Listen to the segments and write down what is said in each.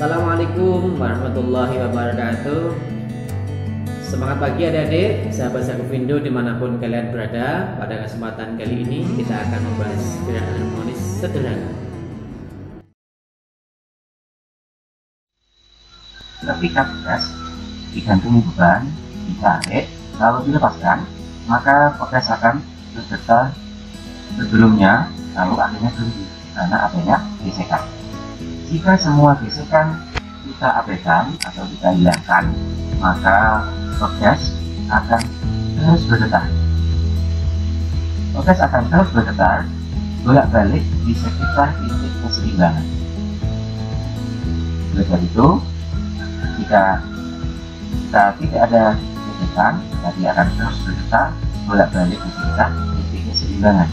Assalamualaikum warahmatullahi wabarakatuh. Semangat pagi adik-adik, sahabat Sakufindo dimanapun kalian berada. Pada kesempatan kali ini kita akan membahas gerakan harmonis sederhana. Ketika bekas digantungi beban, ditarik, lalu dilepaskan, maka bekas akan bergetar sebelumnya, lalu akhirnya berhenti karena adanya gesekan. Jika semua gesekan kita abaikan atau kita hilangkan, maka bekas akan terus bergetar. Bekas akan terus bergetar bolak-balik di sekitar titik keseimbangan. Oleh karena itu, jika kita tidak ada gesekan, dia akan terus bergetar bolak-balik di sekitar titik keseimbangan.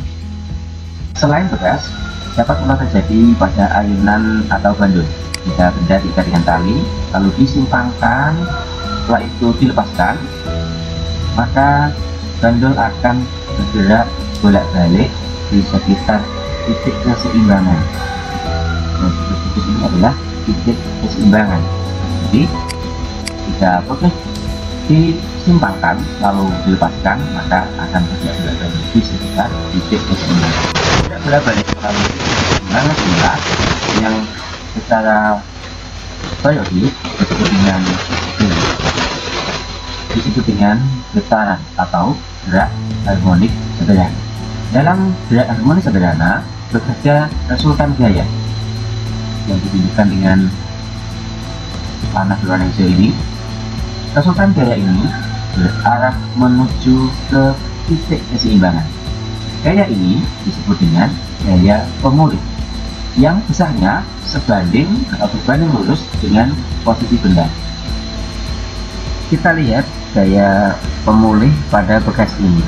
Selain bekas, dapat pula terjadi pada ayunan atau bandul. Jika benda diikat dengan tali, lalu disimpangkan, setelah itu dilepaskan, maka bandul akan bergerak bolak-balik di sekitar titik keseimbangan. Titik ini adalah titik keseimbangan. Jadi, jika bekas disimpangkan lalu dilepaskan, maka akan bergerak bolak-balik di sekitar titik keseimbangan. Bolak-balik lalu mana pula yang secara biologis disebut dengan getaran atau gerak harmonik sederhana. Dalam gerak harmonik sederhana bekerja resultan gaya yang ditunjukkan dengan panah berwarna hijau ini. Resultan gaya ini berarah menuju ke titik keseimbangan. Gaya ini disebut dengan gaya pemulih, yang besarnya sebanding atau berbanding lurus dengan posisi benda. Kita lihat gaya pemulih pada bekas ini.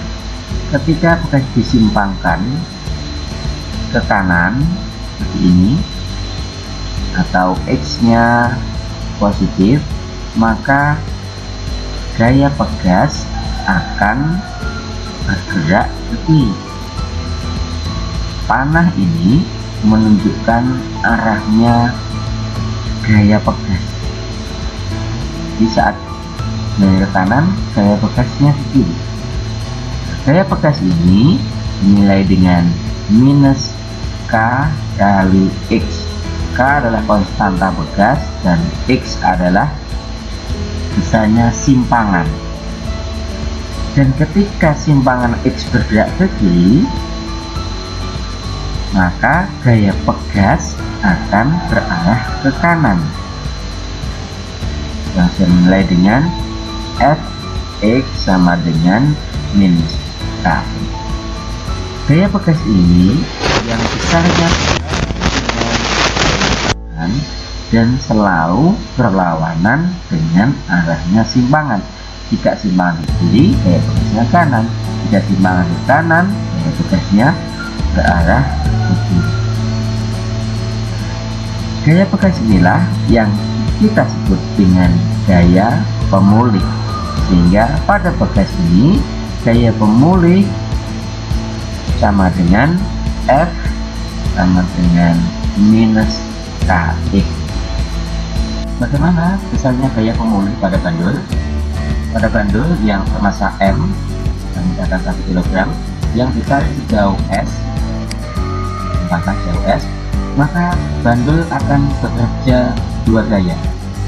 Ketika bekas disimpangkan ke kanan seperti ini, atau X-nya positif, maka gaya bekas akan bergerak ke kiri. Panah ini menunjukkan arahnya gaya bekas. Di saat gaya ke kanan, gaya bekasnya ke kiri. Gaya bekas ini dinilai dengan minus K kali X. K adalah konstanta bekas dan X adalah besarnya simpangan. Dan ketika simpangan X bergerak ke kiri, maka gaya bekas akan berarah ke kanan, yang saya menilai dengan Fx sama dengan minus K. Gaya bekas ini yang besarnya dan selalu berlawanan dengan arahnya simpangan. Jika simpangan ke kiri, gaya bekasnya kanan. Jika simpangan ke kanan, gaya bekasnya berarah ke kiri. Gaya bekas inilah yang kita sebut dengan gaya pemulih. Sehingga pada bekas ini gaya pemulih sama dengan F sama dengan minus Kx. Bagaimana besarnya gaya pemulih pada bandul? Pada bandul yang bermassa M dan misalkan 1 kg yang ditarik sejauh S, jauh S, maka bandul akan bekerja dua gaya.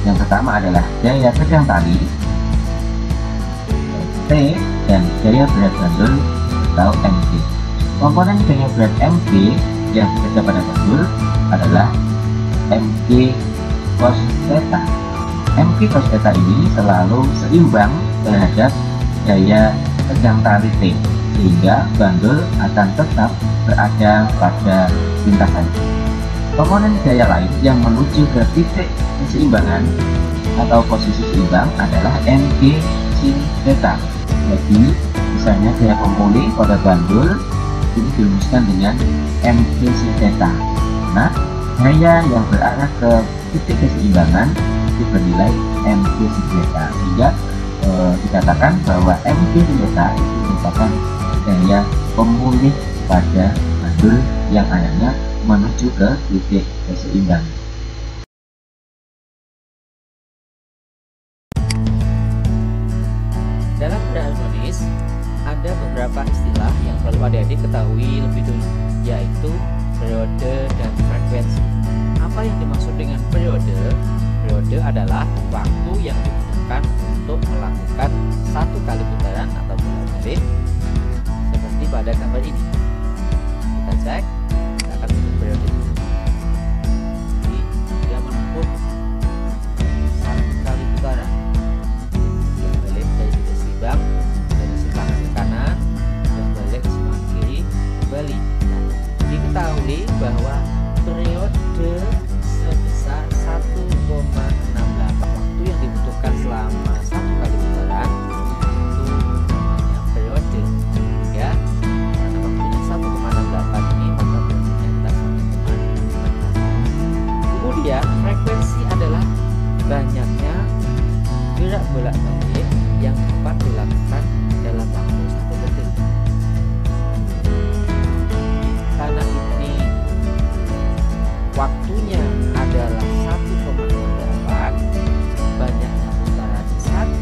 Yang pertama adalah gaya pegang tali T dan gaya berat bandul atau Mg. Komponen gaya berat Mg yang bekerja pada bandul adalah Mg cos theta. Mg cos theta ini selalu seimbang terhadap gaya pegang tali T, sehingga bandul akan tetap berada pada lintasan. Komponen gaya lain yang menuju ke titik keseimbangan atau posisi seimbang adalah Mg sin theta. Jadi misalnya gaya pemulih pada bandul ini dirumuskan dengan Mg sin theta. Nah, gaya yang berarah ke titik keseimbangan itu bernilai Mg sin theta, sehingga dikatakan bahwa Mg sin theta itu merupakan gaya pemulih pada bandul yang arahnya menuju ke titik keseimbangan. adalah waktu yang dibutuhkan untuk melakukan satu kali putaran atau bolak-balik seperti pada gambar ini. Kita cek, kita akan menuju periode ini. Jadi dia menempuh satu kali putaran bolak-balik dari titik seimbang, dari simpangan ke kanan dan balik ke simpangan kiri kembali. Nah, diketahui bahwa periode sebesar 1,68 waktu yang dibutuhkan selama satu kali putaran itu namanya periode ya. Karena waktunya 1,68 ini maka periodenya kita 1,68. Kemudian frekuensi adalah banyaknya gerak bolak-balik yang dapat dilakukan dalam waktu 1 detik. Karena ini waktunya adalah 1,68, banyaknya putaran 1,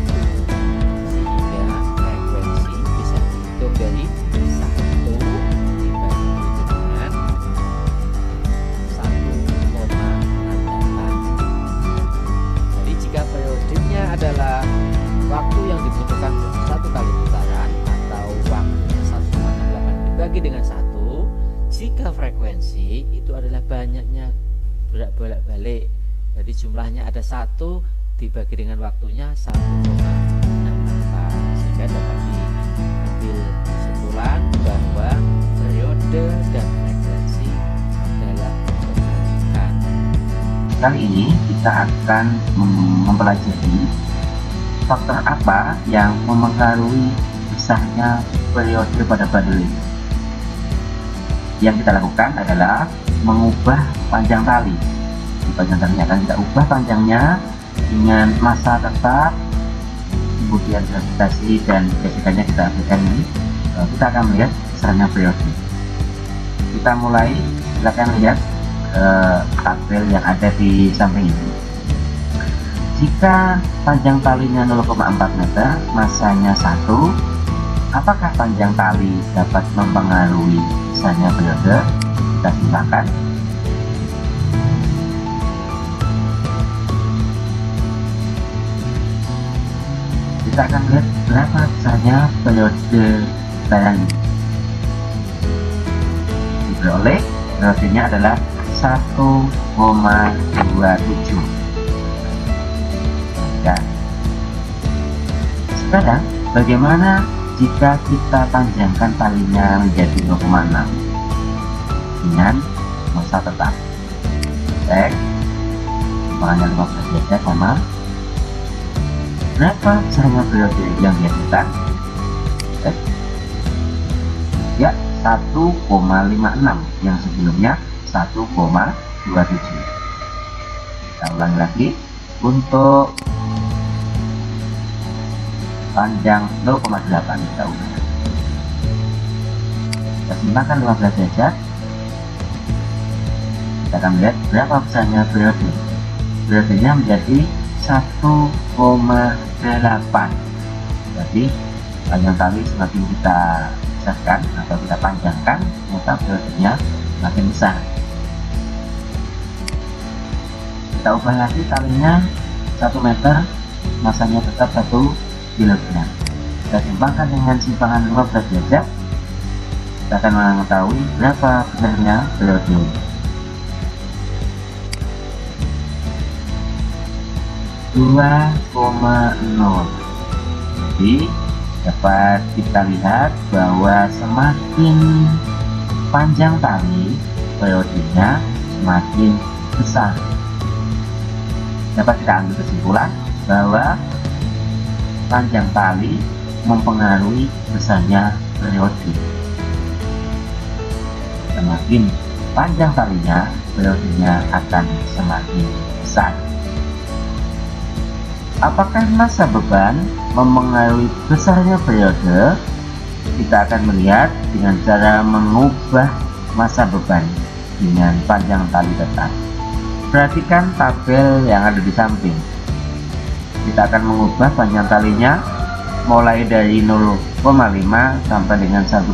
sehingga frekuensi bisa dihitung dari 1 dibagi dengan 1,68. Jadi jika periodenya adalah waktu yang dibutuhkan untuk satu kali putaran atau waktunya 1,68 dibagi dengan 1, jika frekuensi itu adalah banyaknya gerak bolak-balik, jadi jumlahnya ada 1 dibagi dengan waktunya 1,68, sehingga dapat diambil kesimpulan bahwa periode dan frekuensi adalah berkaitan. Kali ini kita akan mempelajari faktor apa yang mempengaruhi besarnya periode pada bandul ini. Yang kita lakukan adalah mengubah panjang tali. Di panjang talinya akan kita ubah panjangnya dengan massa tetap, kemudian gravitasi dan gesekannya kita berikan ini. Kita akan melihat besarnya periode. Kita mulai, silakan lihat tabel yang ada di samping ini. Jika panjang talinya 0,4 meter, massanya 1, apakah panjang tali dapat mempengaruhi besarnya periode? Kita silakan. Kita akan lihat berapa besarnya periode sekarang ini. Diperoleh periodenya adalah 1,27. Ya. Sekarang bagaimana jika kita panjangkan talinya menjadi 0,6 dengan massa tetap? Cek simpangannya 15 derajat sama. Berapa besarnya periode yang dihasilkan? Cek. Ya, 1,56, yang sebelumnya 1,27. Kita ulangi lagi untuk panjang 0,8. kita ubah. Kita simbangkan 15 derajat. Kita akan lihat berapa besarnya periode. Periodenya menjadi 1,8. Jadi panjang tali semakin kita besarkan atau kita panjangkan, maka periodenya semakin besar. Kita ubah lagi talinya 1 meter, massanya tetap 1 kilogram. Kita simpangkan dengan simpangan 15 derajat. Kita akan mengetahui berapa besarnya periode. 2,0. Jadi dapat kita lihat bahwa semakin panjang tali, periodenya semakin besar. Dapat kita ambil kesimpulan bahwa panjang tali mempengaruhi besarnya periode. Semakin panjang talinya, periodenya akan semakin besar. Apakah massa beban mempengaruhi besarnya periode? Kita akan melihat dengan cara mengubah massa beban dengan panjang tali tetap. Perhatikan tabel yang ada di samping. Kita akan mengubah panjang talinya mulai dari 0,5 sampai dengan 1,2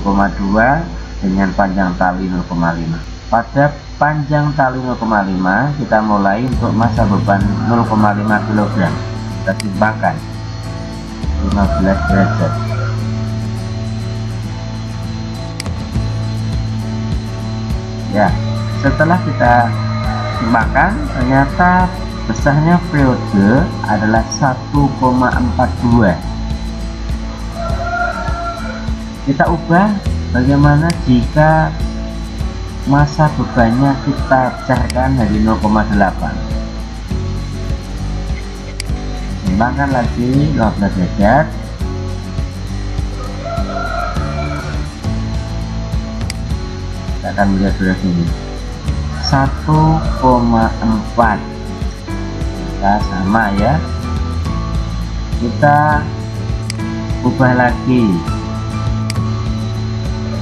dengan panjang tali 0,5. Pada panjang tali 0,5, kita mulai untuk massa beban 0,5 kg. Kita timbangkan 15 derajat. Ya, setelah kita timbangkan, ternyata besarnya periode adalah 1,42. Kita ubah bagaimana jika massa bebannya kita pecahkan dari 0,8. Timbangkan lagi 15 derajat. Kita akan melihat sudah sini 1,4. Kita sama ya, kita ubah lagi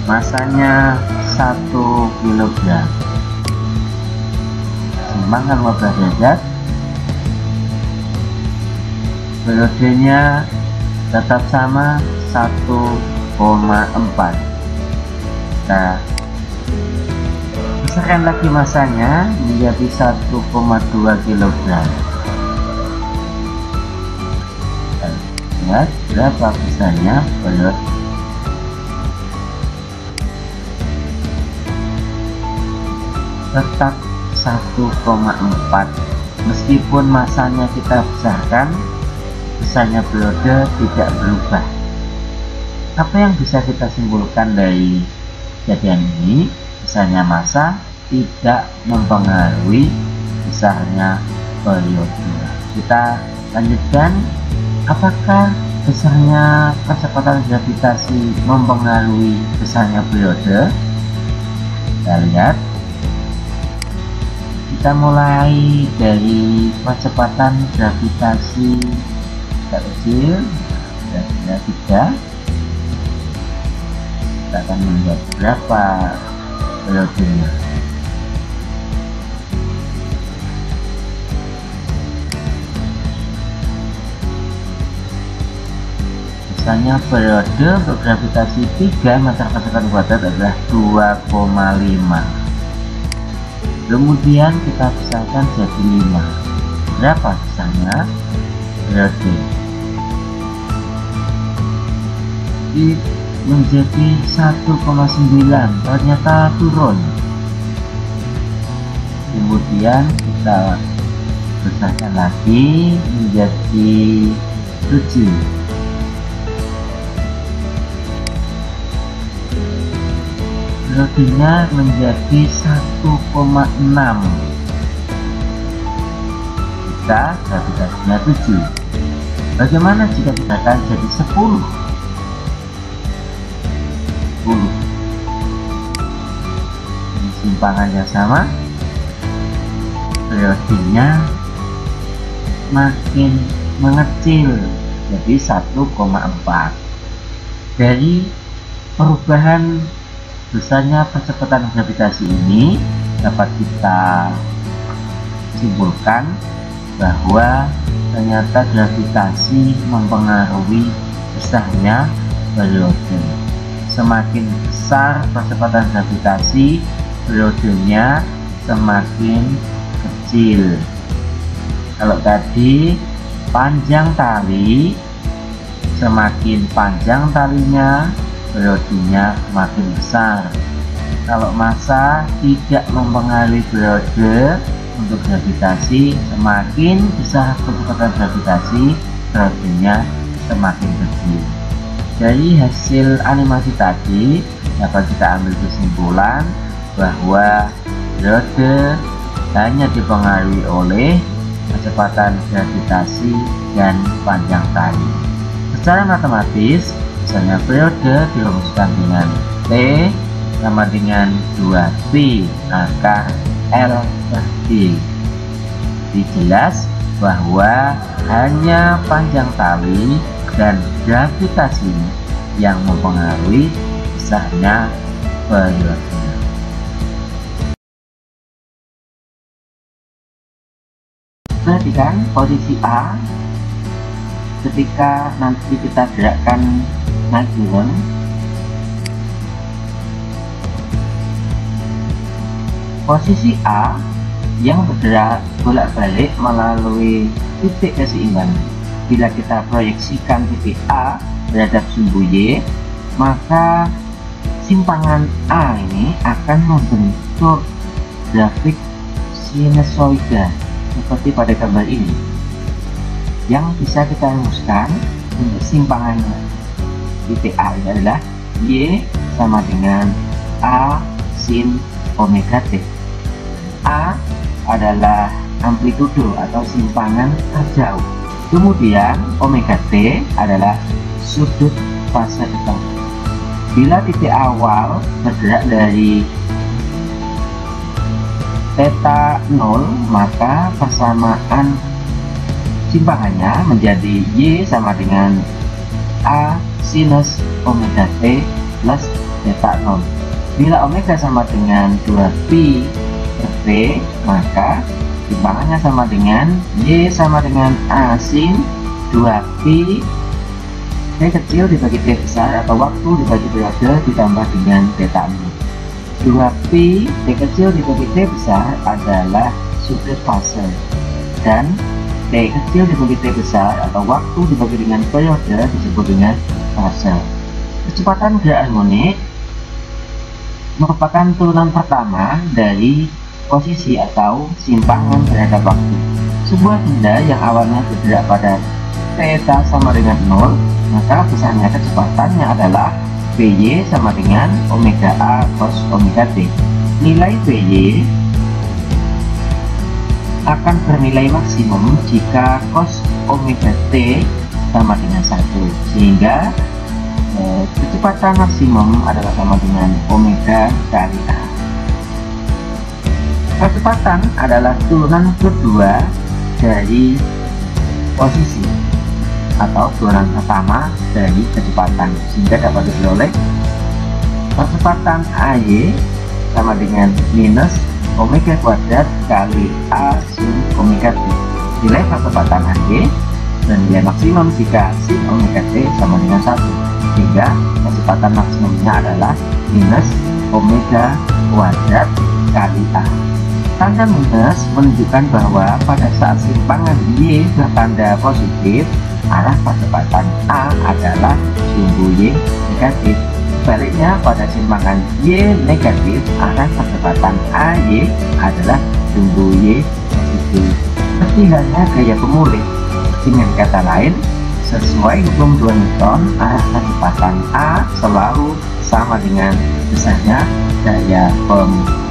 masanya 1 kg. Timbangkan 15 derajat. Periodenya tetap sama 1,4. Kita besarkan lagi masanya menjadi 1,2 kg. Lihat berapa besarnya periode. Tetap 1,4. Meskipun masanya kita besarkan, besarnya periode tidak berubah. Apa yang bisa kita simpulkan dari kejadian ini? Besarnya massa tidak mempengaruhi besarnya periode. Kita lanjutkan. Apakah besarnya kecepatan gravitasi mempengaruhi besarnya periode? Kita lihat. Kita mulai dari kecepatan gravitasi kecil, ada 3. Kita akan melihat berapa periodenya. Misalnya periode untuk gravitasi 3 meter per sekund kuadrat adalah 2,5. Kemudian kita pisahkan jadi 5. Berapa besarnya periode? Ini menjadi 1,9. Ternyata turun. Kemudian kita besarkan lagi menjadi 7. Periodenya menjadi 1,6. Jika gravitasinya 7. Bagaimana jika kita akan jadi 10? 10. Ini simpangannya sama, periodenya makin mengecil jadi 1,4. Dari perubahan besarnya percepatan gravitasi ini dapat kita simpulkan bahwa ternyata gravitasi mempengaruhi besarnya periode. Semakin besar percepatan gravitasi, periodenya semakin kecil. Kalau tadi panjang tali, semakin panjang talinya, periodenya makin besar. Kalau massa tidak mempengaruhi periode untuk gravitasi, semakin besar percepatan gravitasi, periodenya semakin kecil. Dari hasil animasi tadi dapat kita ambil kesimpulan bahwa periode hanya dipengaruhi oleh kecepatan gravitasi dan panjang tali. Secara matematis, misalnya periode dirumuskan dengan T sama dengan 2P akar L per D. Jadi jelas bahwa hanya panjang tali dan gravitasi yang mempengaruhi besarnya periode. Perhatikan posisi A ketika nanti kita gerakkan naik turun. posisi A yang bergerak bolak-balik melalui titik keseimbangan. Bila kita proyeksikan titik A terhadap sumbu Y, maka simpangan A ini akan membentuk grafik sinusoida seperti pada gambar ini, yang bisa kita rumuskan untuk simpangannya. Titik A ini adalah Y sama dengan A sin omega T. A adalah amplitudo atau simpangan terjauh. Kemudian omega T adalah sudut fase ketemu. Bila titik awal bergerak dari theta 0, maka persamaan simpangannya menjadi Y sama dengan A sinus omega T plus theta 0. Bila omega sama dengan 2pi per T, maka simpangannya sama dengan Y sama dengan A sin 2pi T kecil dibagi T besar atau waktu dibagi periode ditambah dengan theta 0. 2pi T kecil dibagi T besar adalah sudut fase, dan T kecil dibagi T besar atau waktu dibagi dengan periode disebut dengan fase. Kecepatan gerak harmonik merupakan turunan pertama dari posisi atau simpangan terhadap waktu. Sebuah benda yang awalnya bergerak pada theta sama dengan 0, maka besarnya kecepatannya adalah Vy sama dengan omega A cos omega T. Nilai Vy akan bernilai maksimum jika cos omega T sama dengan 1, sehingga kecepatan maksimum adalah sama dengan omega kali A. Kecepatan adalah turunan kedua dari posisi atau turunan pertama dari kecepatan, sehingga dapat diperoleh kecepatan AY sama dengan minus omega kuadrat kali A sin omega T. Nilai kecepatan AY dan nilai maksimum jika sin omega T sama dengan 1, sehingga kecepatan maksimumnya adalah minus omega kuadrat kali A. Tanda minus menunjukkan bahwa pada saat simpangan Y bertanda positif, arah kecepatan A adalah sumbu Y negatif. Sebaliknya, pada simpangan Y negatif, arah kecepatan AY adalah sumbu Y positif. Seperti halnya gaya pemulih. Dengan kata lain, sesuai hukum 2 Newton, arah kecepatan A selalu sama dengan besarnya gaya pemulih.